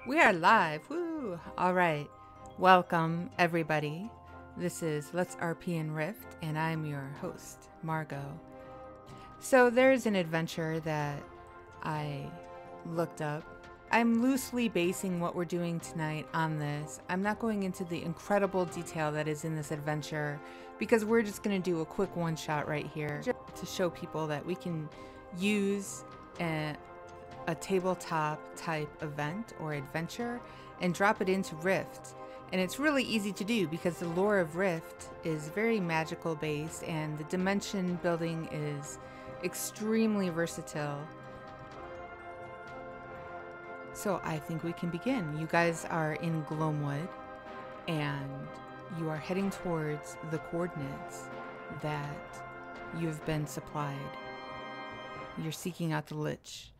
We are live. Woo! All right. Welcome, everybody. This is Let's RP and Rift, and I'm your host, Margot. So there's an adventure that I looked up. I'm loosely basing what we're doing tonight on this. I'm not going into the incredible detail that is in this adventure because we're just going to do a quick one-shot right here to show people that we can use a tabletop type event or adventure and drop it into Rift. And it's really easy to do because the lore of Rift is very magical based and the dimension building is extremely versatile. So I think we can begin. You guys are in Gloamwood and you are heading towards the coordinates that you've been supplied. You're seeking out the Lich.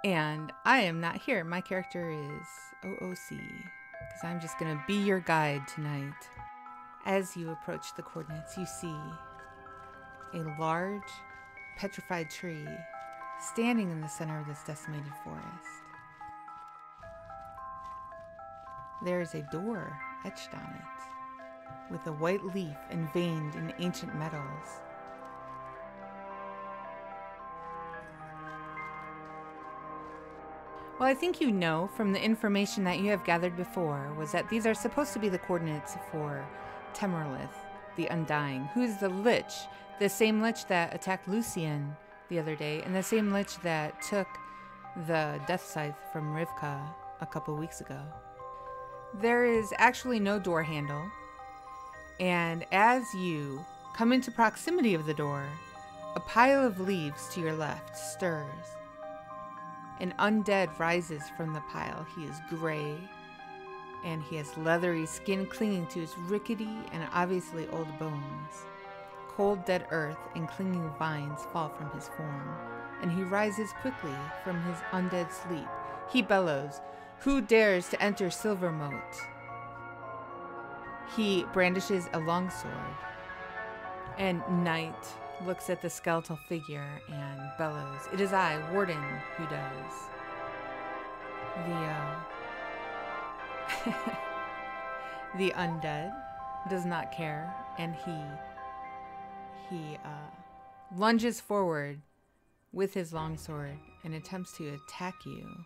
And I am not here. My character is OOC, because I'm just going to be your guide tonight. As you approach the coordinates, you see a large, petrified tree standing in the center of this decimated forest. There is a door etched on it, with a white leaf and veined in ancient metals. Well, I think you know from the information that you have gathered before was that these are supposed to be the coordinates for Temerlyth the Undying, who is the Lich, the same Lich that attacked Lucian the other day, and the same Lich that took the Death Scythe from Rivka a couple weeks ago. There is actually no door handle, and as you come into proximity of the door, a pile of leaves to your left stirs. An undead rises from the pile. He is gray, and he has leathery skin clinging to his rickety and obviously old bones. Cold dead earth and clinging vines fall from his form, and he rises quickly from his undead sleep. He bellows, "Who dares to enter Silvermote?" He brandishes a longsword, and Night looks at the skeletal figure and bellows, "It is I, Warden, who does." The undead does not care, and he lunges forward with his longsword and attempts to attack you.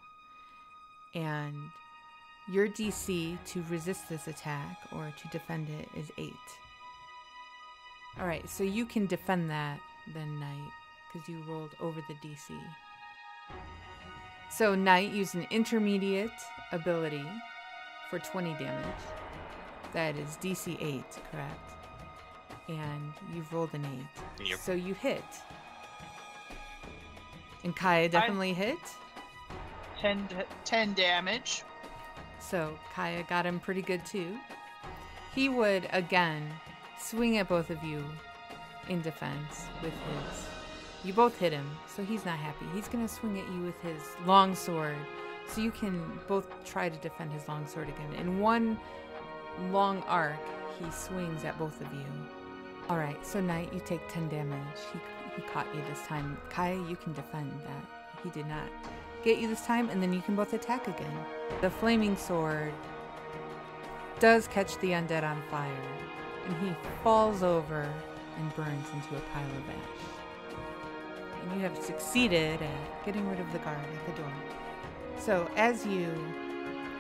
And your DC to resist this attack or to defend it is 8. Alright, so you can defend that then, Knight, because you rolled over the DC. So Knight used an intermediate ability for 20 damage. That is DC 8, correct? And you've rolled an 8. Yep. So you hit. And Kaya definitely hit. 10 damage. So Kaya got him pretty good too. He would, again, swing at both of you in defense with his... You both hit him, so he's not happy. He's going to swing at you with his longsword, so you can both try to defend his longsword again. In one long arc, he swings at both of you. Alright, so Knight, you take 10 damage. He caught you this time. Kaya, you can defend that. He did not get you this time, and then you can both attack again. The flaming sword does catch the undead on fire, and he falls over and burns into a pile of ash. And you have succeeded at getting rid of the guard at the door. So as you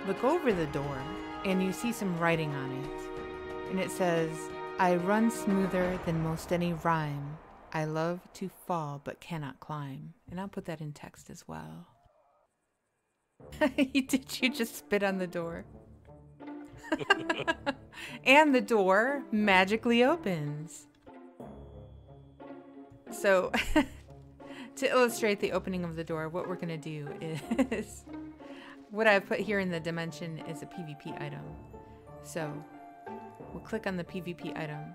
look over the door, and you see some writing on it, and it says, "I run smoother than most any rhyme. I love to fall but cannot climb." And I'll put that in text as well. Did you just spit on the door? And the door magically opens. So, to illustrate the opening of the door, what we're going to do is... what I've put here in the dimension is a PvP item. So, we'll click on the PvP item,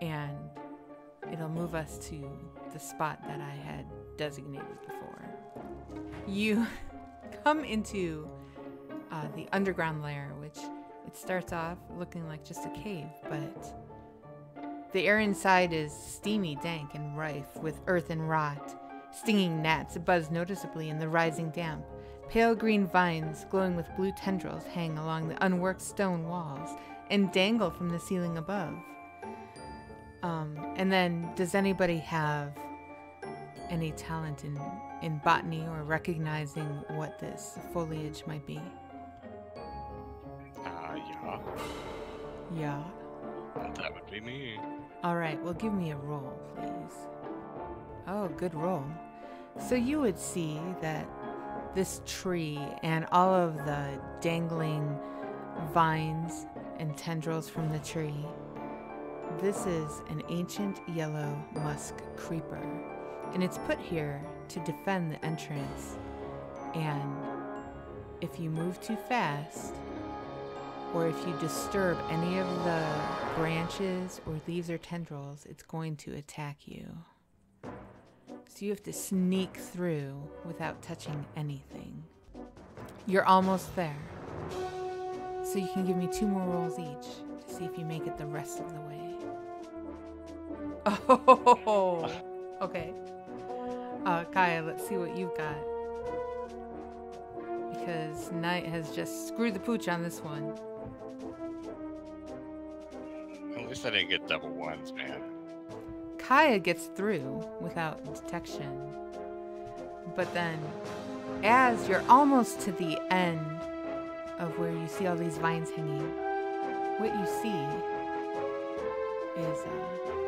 and it'll move us to the spot that I had designated before. You come into the underground lair, which it starts off looking like just a cave, but the air inside is steamy, dank, and rife with earth and rot. Stinging gnats buzz noticeably in the rising damp. Pale green vines glowing with blue tendrils hang along the unworked stone walls and dangle from the ceiling above. And then, does anybody have any talent in botany or recognizing what this foliage might be? Yeah. Yeah. That would be me. All right, well, give me a roll, please. Oh, good roll. So you would see that this tree and all of the dangling vines and tendrils from the tree, this is an ancient yellow musk creeper, and it's put here to defend the entrance. And if you move too fast, or if you disturb any of the branches or leaves or tendrils, it's going to attack you. So you have to sneak through without touching anything. You're almost there. So you can give me 2 more rolls each to see if you make it the rest of the way. Oh, okay. Kaya, let's see what you've got. Because Knight has just screwed the pooch on this one. At least I didn't get double ones, man. Kaya gets through without detection. But then, as you're almost to the end of where you see all these vines hanging, what you see is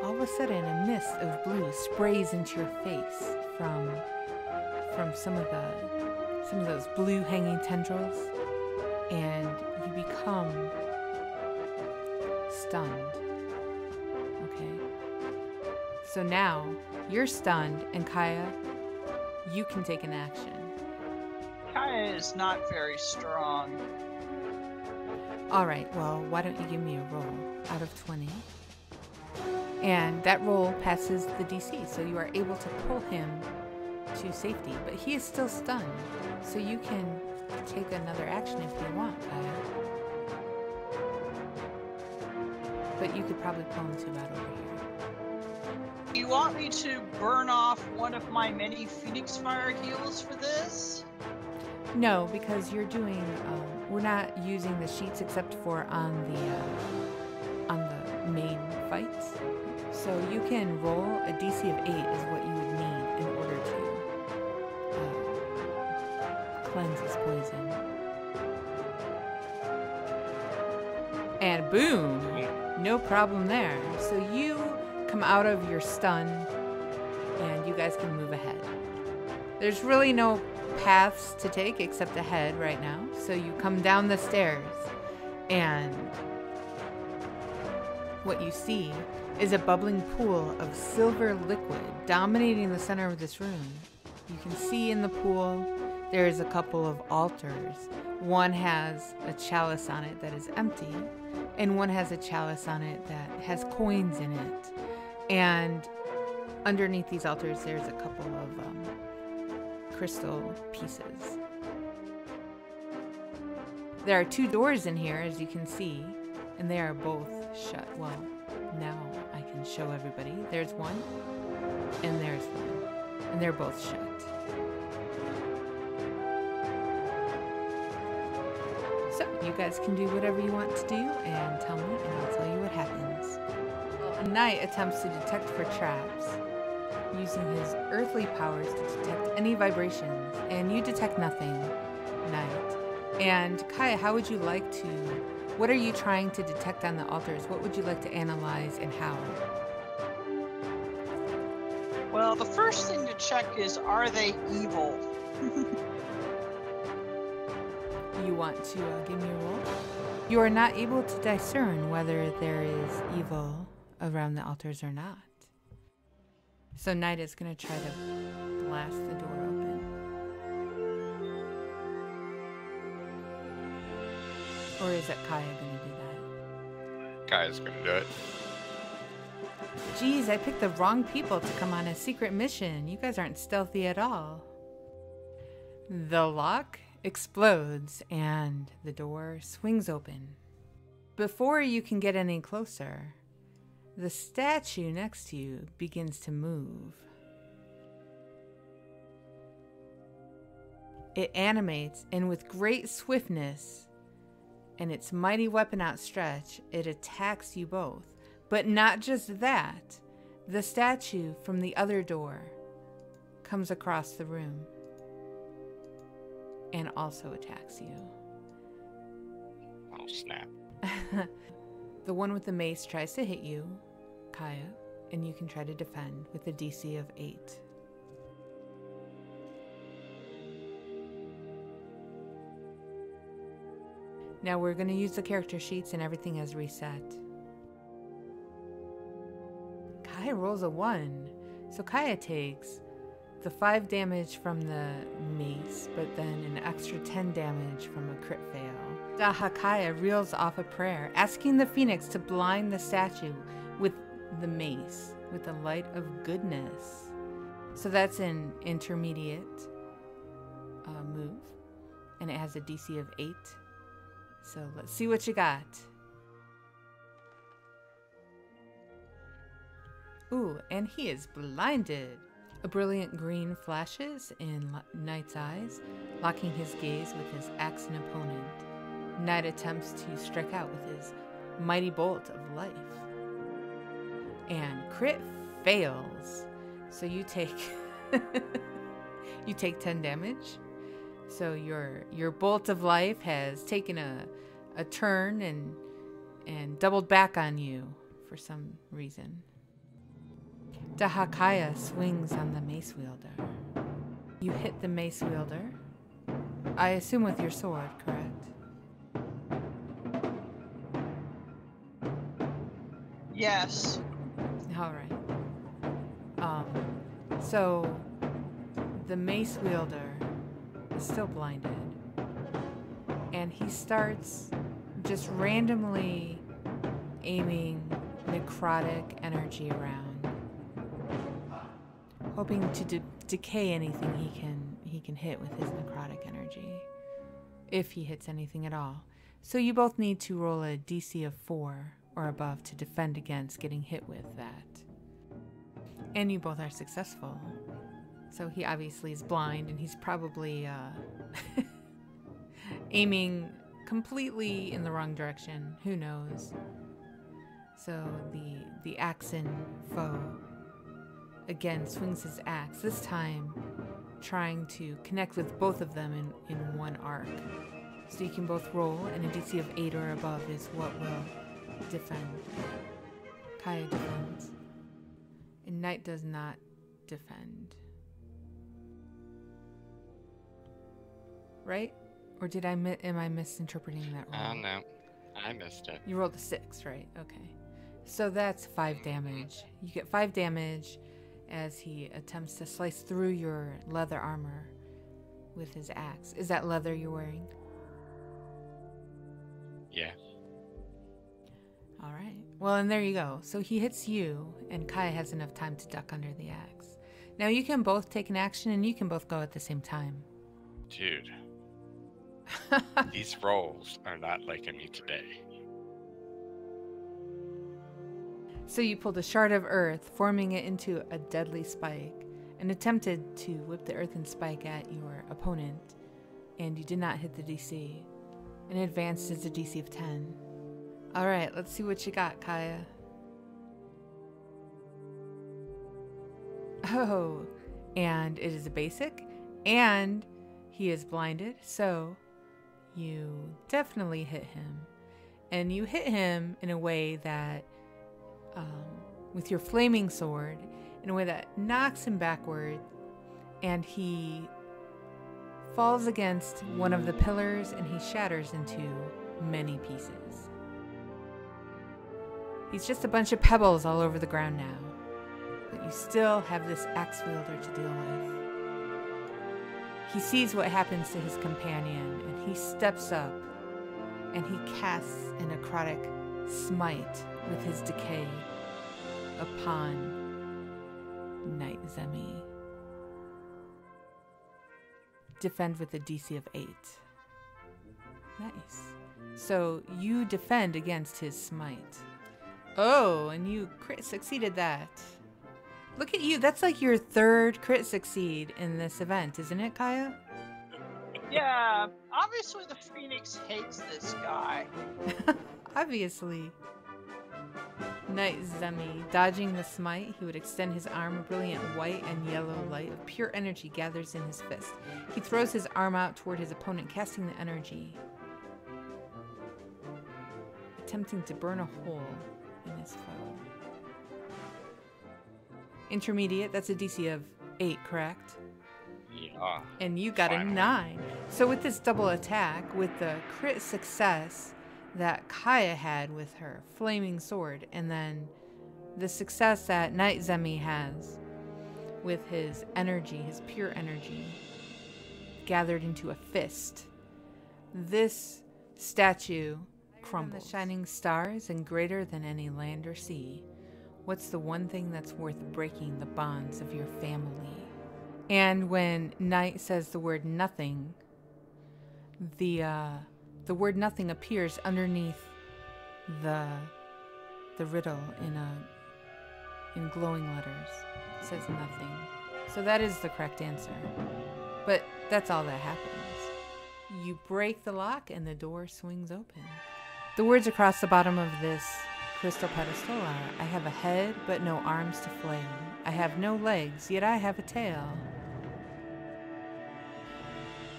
all of a sudden a mist of blue sprays into your face from some of those blue hanging tendrils, and you become stunned. Okay. So now you're stunned, and Kaya, you can take an action. Kaya is not very strong. All right, well, why don't you give me a roll out of 20? And that roll passes the DC, so you are able to pull him to safety, but he is still stunned. So you can take another action if you want, Kaya. But you could probably pull him to about over here. Do you want me to burn off one of my many Phoenix Fire heals for this? No, because you're doing, we're not using the sheets except for on the main fights. So you can roll a DC of 8 is what you would need in order to cleanse this poison. And boom! No problem there. So you come out of your stun and you guys can move ahead. There's really no paths to take except ahead right now. So you come down the stairs and what you see is a bubbling pool of silver liquid dominating the center of this room. You can see in the pool there is a couple of altars. One has a chalice on it that is empty, and one has a chalice on it that has coins in it. And underneath these altars there's a couple of crystal pieces. There are 2 doors in here, as you can see, and they are both shut. Well, now I can show everybody. There's one, and there's one, and they're both shut. So you guys can do whatever you want to do and tell me, and I'll tell you what happens. Well, Knight attempts to detect for traps using his earthly powers to detect any vibrations, and you detect nothing, Knight. And Kaya, how would you like to, what are you trying to detect on the altars? What would you like to analyze and how? Well, the first thing to check is, are they evil? You want to give me a roll? You are not able to discern whether there is evil around the altars or not. So Knight is going to try to blast the door open. Or is it Kaya going to do that? Kaya's gonna do it. Geez, I picked the wrong people to come on a secret mission. You guys aren't stealthy at all. The lock explodes and the door swings open. Before you can get any closer, the statue next to you begins to move. It animates, and with great swiftness and its mighty weapon outstretched, it attacks you both. But not just that. The statue from the other door comes across the room and also attacks you. Oh, snap. The one with the mace tries to hit you, Kaya, and you can try to defend with a DC of 8. Now we're going to use the character sheets and everything has reset. Kaya rolls a 1. So Kaya takes the 5 damage from the mace, but then an extra 10 damage from a crit fail. Dahakaya reels off a prayer, asking the phoenix to blind the statue with the mace, with the light of goodness. So that's an intermediate move, and it has a DC of 8. So let's see what you got. Ooh, and he is blinded. A brilliant green flashes in Knight's eyes, locking his gaze with his axed opponent. Knight attempts to strike out with his mighty bolt of life. And crit fails. So you take you take 10 damage. So your bolt of life has taken a turn and doubled back on you for some reason. Dahakaya swings on the mace wielder. You hit the mace wielder. I assume with your sword, correct? Yes. All right. So the mace wielder is still blinded, and he starts just randomly aiming necrotic energy around, hoping to decay anything he can hit with his necrotic energy, if he hits anything at all. So you both need to roll a DC of 4 or above to defend against getting hit with that. And you both are successful. So he obviously is blind, and he's probably aiming completely in the wrong direction. Who knows? So the Axan foe again swings his axe, this time trying to connect with both of them in one arc. So you can both roll, and a DC of 8 or above is what will defend. Kaya defends. And Knight does not defend. Right? Or did am I misinterpreting that roll? No. I missed it. You rolled a 6, right? Okay. So that's 5 damage. You get 5 damage as he attempts to slice through your leather armor with his axe. Is that leather you're wearing? Yeah. All right. Well, and there you go. So he hits you, and Kaya has enough time to duck under the axe. Now you can both take an action, and you can both go at the same time. Dude. These rolls are not liking me today. So you pulled a shard of earth, forming it into a deadly spike, and attempted to whip the earthen spike at your opponent, and you did not hit the DC. And advanced is a DC of 10. All right, let's see what you got, Kaya. Oh, and it is a basic, and he is blinded, so you definitely hit him. And you hit him in a way that, with your flaming sword, in a way that knocks him backward, and he falls against one of the pillars, and he shatters into many pieces. He's just a bunch of pebbles all over the ground now, but you still have this axe wielder to deal with. He sees what happens to his companion, and he steps up, and he casts a necrotic smite with his decay upon Knight Zemi. Defend with a DC of 8. Nice. So you defend against his smite. Oh, and you crit succeeded that. Look at you. That's like your 3rd crit succeed in this event, isn't it, Kaya? Yeah, obviously the Phoenix hates this guy. Obviously. Knight Zemi, dodging the smite, he would extend his arm. A brilliant white and yellow light of pure energy gathers in his fist. He throws his arm out toward his opponent, casting the energy, attempting to burn a hole in his foe. Intermediate, that's a DC of 8, correct? Yeah. And you got Finally. a 9. So with this double attack, with the crit success that Kaya had with her flaming sword, and then the success that Knight Zemi has with his energy, his pure energy, gathered into a fist, this statue crumbles. The shining stars and greater than any land or sea. What's the one thing that's worth breaking the bonds of your family? And when Knight says the word nothing, the word nothing appears underneath the riddle in glowing letters. It says nothing. So that is the correct answer. But that's all that happens. You break the lock and the door swings open. The words across the bottom of this crystal pedestal are, I have a head but no arms to flail. I have no legs, yet I have a tail.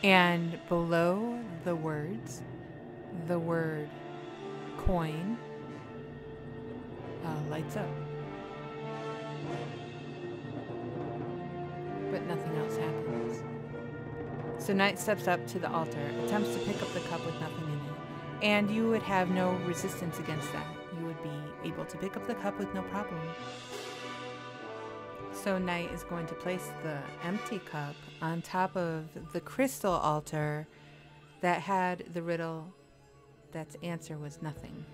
And below the words, the word coin lights up. But nothing else happens. So Knight steps up to the altar, attempts to pick up the cup with nothing in it, and you would have no resistance against that. You would be able to pick up the cup with no problem. So Knight is going to place the empty cup on top of the crystal altar that had the riddle that's answer was nothing.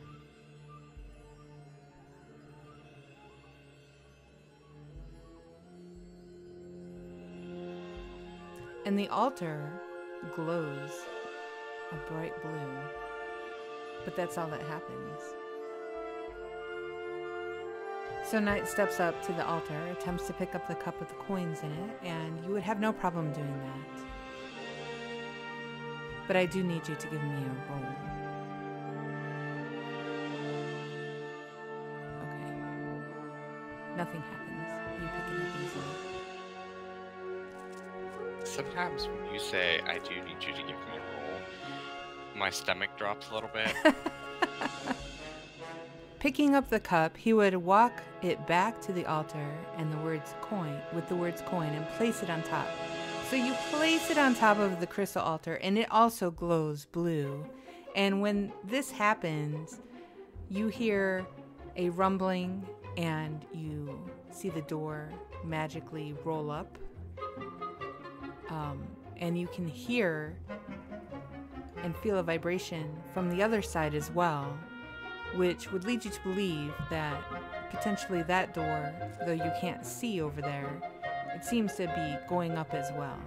And the altar glows a bright blue. But that's all that happens. So Knight steps up to the altar, attempts to pick up the cup with the coins in it, and you would have no problem doing that. But I do need you to give me a roll. Okay. Nothing happens. You pick it up easily. Sometimes when you say, I do need you to give me a roll, my stomach drops a little bit. Picking up the cup, he would walk it back to the altar and the words coin, with the words coin, and place it on top. So you place it on top of the crystal altar, and it also glows blue. And when this happens, you hear a rumbling, and you see the door magically roll up. And you can hear and feel a vibration from the other side as well, which would lead you to believe that potentially that door, though you can't see over there, it seems to be going up as well.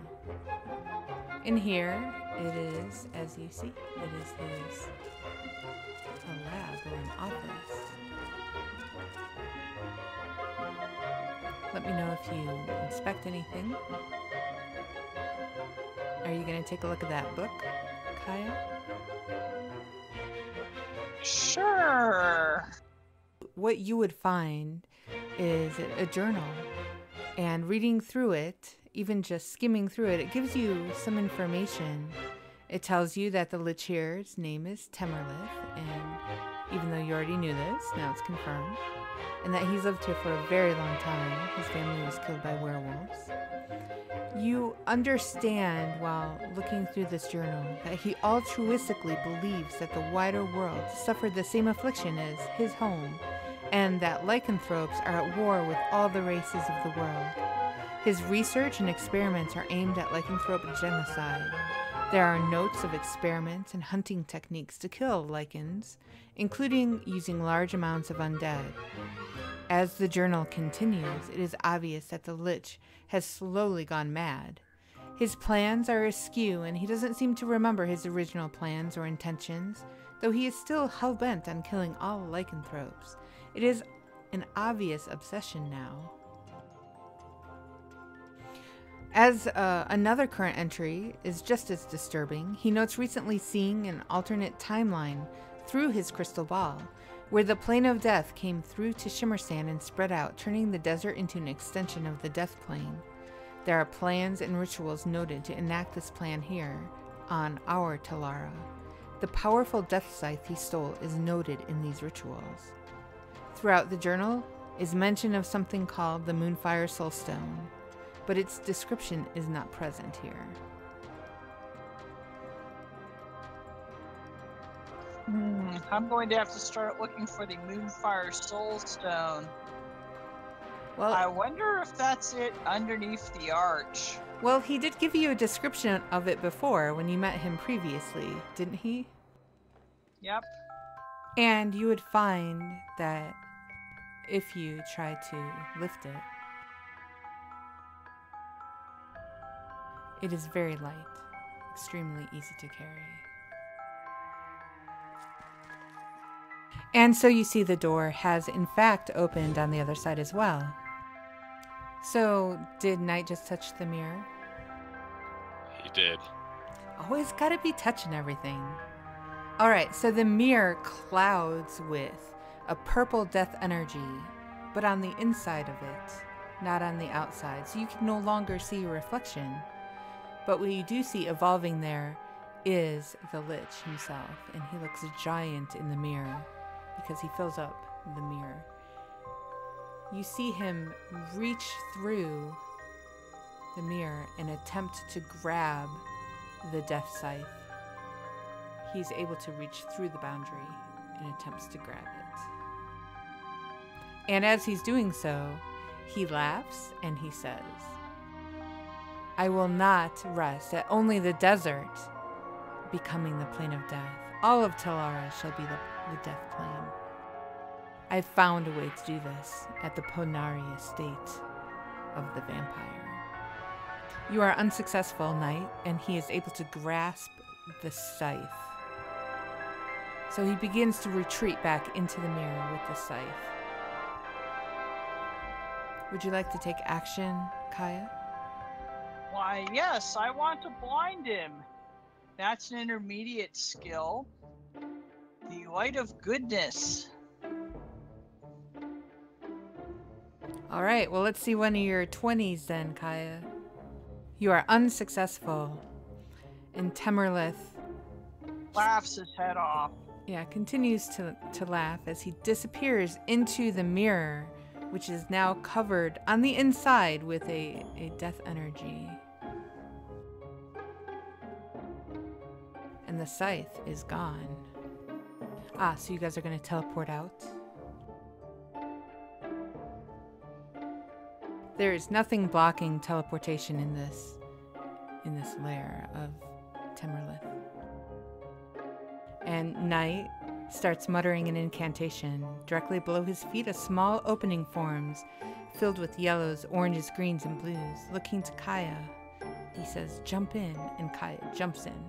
In here, it is, as you see, it is a lab or an office. Let me know if you inspect anything. Are you going to take a look at that book, Kaya? Sure. What you would find is a journal, and reading through it, even just skimming through it, it gives you some information. It tells you that the Lich Here's name is Temerlyth, and even though you already knew this, now it's confirmed, and that he's lived here for a very long time. His family was killed by werewolves. You understand while looking through this journal that he altruistically believes that the wider world suffered the same affliction as his home, and that lycanthropes are at war with all the races of the world. His research and experiments are aimed at lycanthrope genocide. There are notes of experiments and hunting techniques to kill lycans, including using large amounts of undead. As the journal continues, it is obvious that the Lich has slowly gone mad. His plans are askew, and he doesn't seem to remember his original plans or intentions, though he is still hell-bent on killing all lycanthropes. It is an obvious obsession now. As another current entry is just as disturbing, he notes recently seeing an alternate timeline through his crystal ball, where the plane of death came through to Shimmersand and spread out, turning the desert into an extension of the death plane. There are plans and rituals noted to enact this plan here, on our Talara. The powerful death scythe he stole is noted in these rituals. Throughout the journal is mention of something called the Moonfire Soulstone, but its description is not present here. I'm going to have to start looking for the Moonfire Soulstone. Well, I wonder if that's it underneath the arch. well, he did give you a description of it before when you met him previously, didn't he? Yep. And you would find that if you try to lift it, it is very light, extremely easy to carry. And so you see the door has in fact opened on the other side as well. So did Knight just touch the mirror? He did. Always gotta be touching everything. Alright, so the mirror clouds with a purple death energy, but on the inside of it, not on the outside. So you can no longer see your reflection. But what you do see evolving there is the Lich himself, and he looks giant in the mirror because he fills up the mirror. You see him reach through the mirror and attempt to grab the death scythe. He's able to reach through the boundary and attempts to grab it. And as he's doing so, he laughs and he says, "I will not rest at only the desert becoming the plane of death. All of Talara shall be the death plane. I've found a way to do this at the Ponari estate of the vampire." You are unsuccessful, Knight, and he is able to grasp the scythe. So he begins to retreat back into the mirror with the scythe. Would you like to take action, Kaya? Why, yes, I want to blind him. That's an intermediate skill. The Light of Goodness. All right, well, let's see one of your 20s then, Kaya. You are unsuccessful. And Temerlyth Laughs his head off. continues to laugh as he disappears into the mirror, which is now covered on the inside with a death energy. And the scythe is gone. Ah, so you guys are going to teleport out? There is nothing blocking teleportation in this lair of Temerlyth. And Knight starts muttering an incantation. Directly below his feet, a small opening forms, filled with yellows, oranges, greens, and blues. Looking to Kaya, he says, "Jump in," and Kaya jumps in.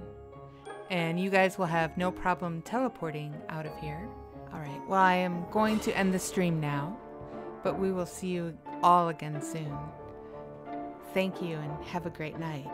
And you guys will have no problem teleporting out of here. All right, well, I am going to end the stream now, but we will see you all again soon. Thank you and have a great night.